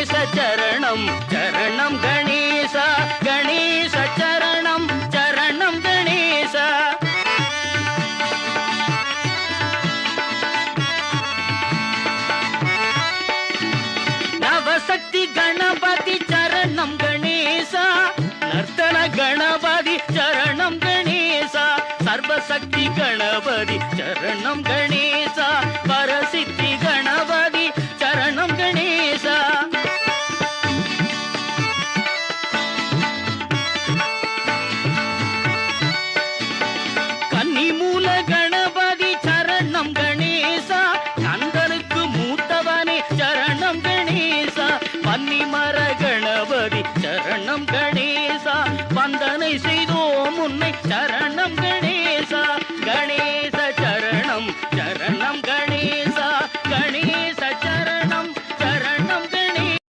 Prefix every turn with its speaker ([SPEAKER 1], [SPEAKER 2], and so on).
[SPEAKER 1] கணேச சரணம் சரணம் கணேச கணேச சரணம் சரணம் கணேச நவசக்தி கணபதி சரணம் கணேச நர்த்தன கணபதி சரணம் கணேச சர்வசக்தி கணபதி சரணம் கணேச பரசித்தி கணபதி சரணம் கணேச கன்னிமூல கணபதி சரணம் கணேச கந்தனுக்கு மூத்தவனே சரணம் கணேச பன்னிமர